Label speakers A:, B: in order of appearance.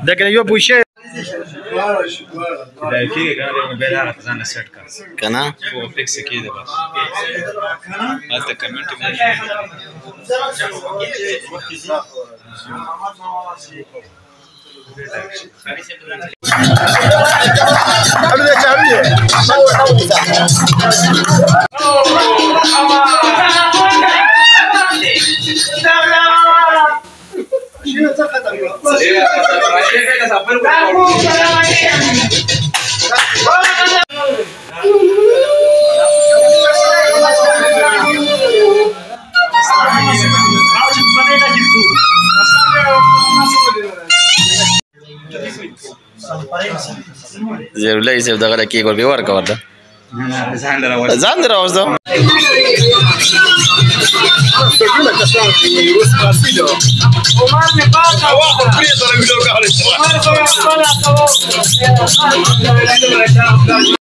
A: لكن يو بوشه
B: دا کېږي که نه دی موبایل هغه ته ځان له سیټ کړه
C: که نه
B: خو فکس یې کېږي بس هلته کمنټ یې
C: زیرولای صاحب دغه کېک ورکوي ورکه ورته ځان دې راوځه
A: Omar me pasa abajo, prieto, le video que